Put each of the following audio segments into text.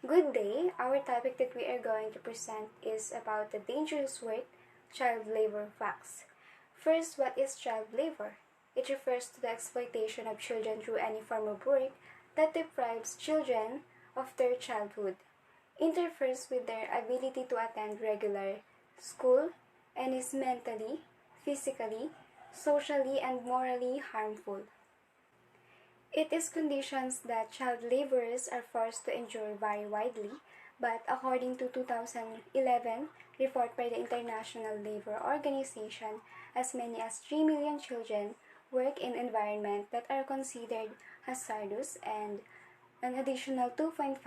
Good day. Our topic that we are going to present is about the dangerous work, child labor facts. First, what is child labor? It refers to the exploitation of children through any form of work that deprives children of their childhood, interferes with their ability to attend regular school, and is mentally, physically, socially, and morally harmful. It is conditions that child laborers are forced to endure vary widely, but according to 2011 report by the International Labour Organization, as many as 3 million children work in environments that are considered hazardous, and an additional 2.5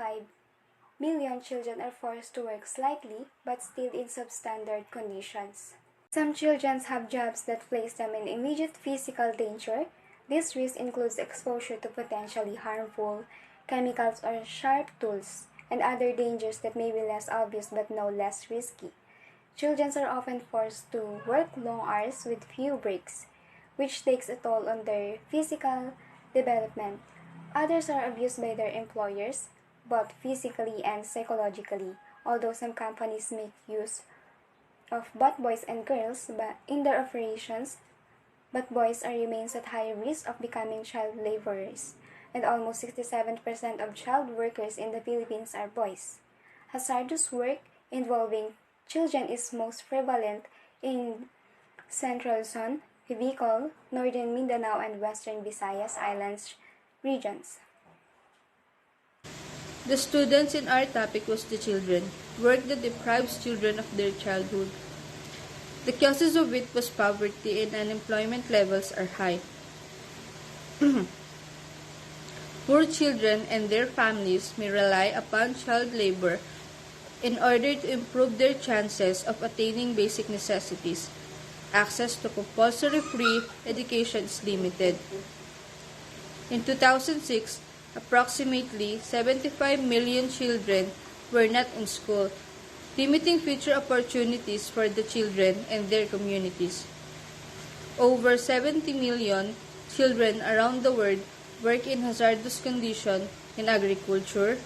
million children are forced to work slightly but still in substandard conditions. Some children have jobs that place them in immediate physical danger. This risk includes exposure to potentially harmful chemicals or sharp tools, and other dangers that may be less obvious but no less risky. Children are often forced to work long hours with few breaks, which takes a toll on their physical development. Others are abused by their employers, both physically and psychologically, although some companies make use of both boys and girls in their operations, but boys remains at higher risk of becoming child laborers, and almost 67% of child workers in the Philippines are boys. Hazardous work involving children is most prevalent in Central Luzon, Bicol, Northern Mindanao, and Western Visayas Islands regions. The students in our topic was the children, work that deprives children of their childhood. The causes of it was poverty and unemployment levels are high. Poor children and their families may rely upon child labor in order to improve their chances of attaining basic necessities. Access to compulsory free education is limited. In 2006, approximately 75 million children were not in school, limiting future opportunities for the children and their communities. Over 70 million children around the world work in hazardous conditions in agriculture,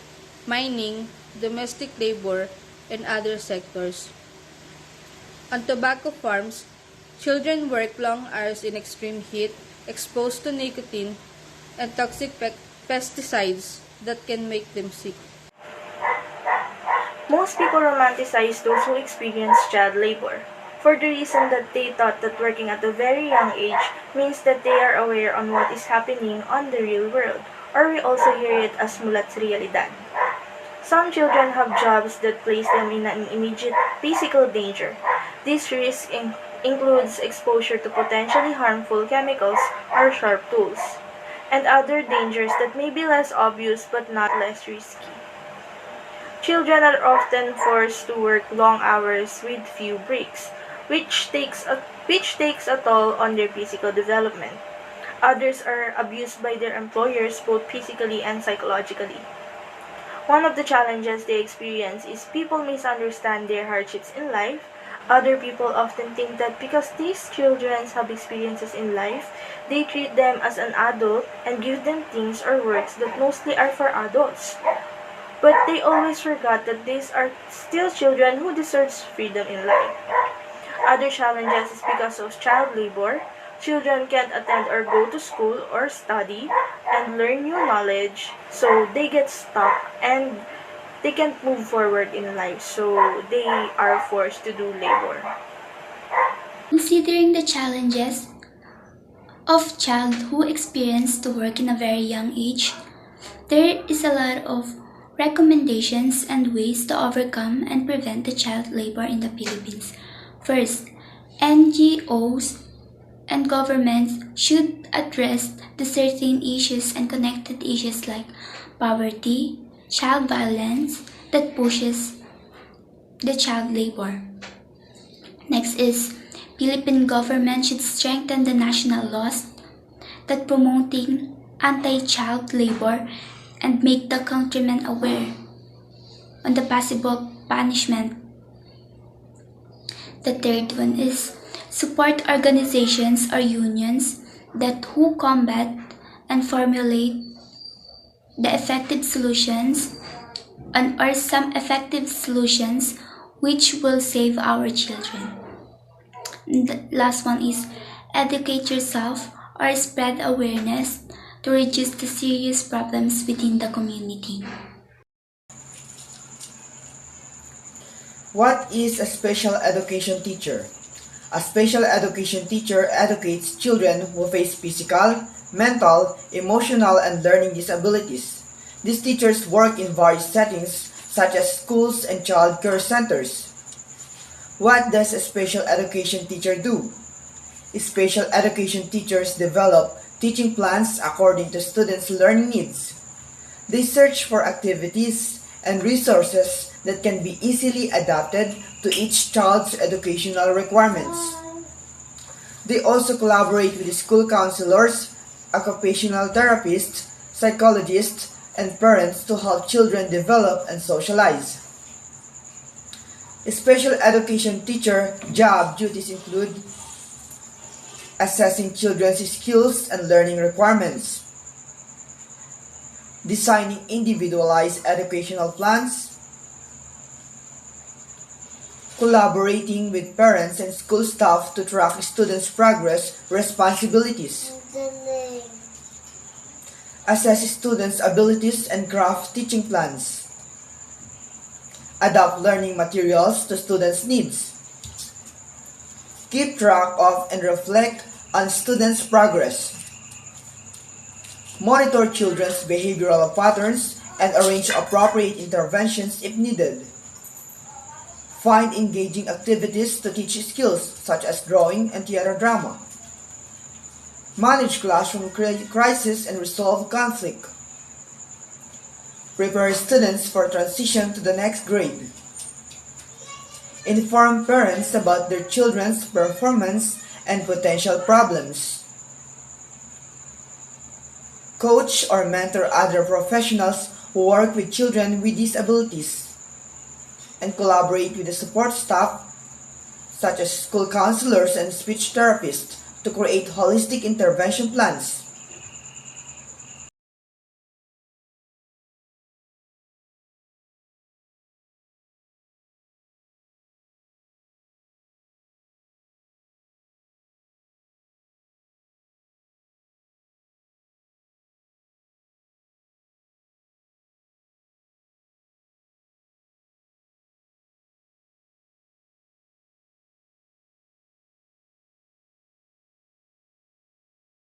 mining, domestic labor, and other sectors. On tobacco farms, children work long hours in extreme heat, exposed to nicotine and toxic pesticides that can make them sick. Most people romanticize those who experience child labor, for the reason that they thought that working at a very young age means that they are aware on what is happening on the real world, or we also hear it as mulat sa realidad. Some children have jobs that place them in an immediate physical danger. This risk includes exposure to potentially harmful chemicals or sharp tools, and other dangers that may be less obvious but not less risky. Children are often forced to work long hours with few breaks, which takes a toll on their physical development. Others are abused by their employers both physically and psychologically. One of the challenges they experience is people misunderstand their hardships in life. Other people often think that because these children have experiences in life, they treat them as an adult and give them things or works that mostly are for adults. But they always forgot that these are still children who deserves freedom in life. Other challenges is because of child labor. Children can't attend or go to school or study and learn new knowledge, so they get stuck and they can't move forward in life, so they are forced to do labor. Considering the challenges of child who experience to work in a very young age, there is a lot of recommendations and ways to overcome and prevent the child labor in the Philippines. First, NGOs and governments should address the certain issues and connected issues like poverty, child violence that pushes the child labor. Next is Philippine government should strengthen the national laws that promoting anti-child labor and make the countrymen aware on the possible punishment. The third one is support organizations or unions that who combat and formulate the effective solutions or some effective solutions which will save our children. The last one is educate yourself or spread awareness to reduce the serious problems within the community. What is a special education teacher? A special education teacher educates children who face physical, mental, emotional, and learning disabilities. These teachers work in various settings such as schools and child care centers. What does a special education teacher do? Special education teachers develop teaching plans according to students' learning needs. They search for activities and resources that can be easily adapted to each child's educational requirements. They also collaborate with school counselors, occupational therapists, psychologists, and parents to help children develop and socialize. Special education teacher job duties include assessing children's skills and learning requirements, designing individualized educational plans, collaborating with parents and school staff to track students' progress responsibilities, assess students' abilities and craft teaching plans, adapt learning materials to students' needs, keep track of and reflect on students' progress, monitor children's behavioral patterns and arrange appropriate interventions if needed, find engaging activities to teach skills such as drawing and theater drama, manage classroom crisis and resolve conflict, prepare students for transition to the next grade, inform parents about their children's performance and potential problems, coach or mentor other professionals who work with children with disabilities, and collaborate with the support staff such as school counselors and speech therapists to create holistic intervention plans.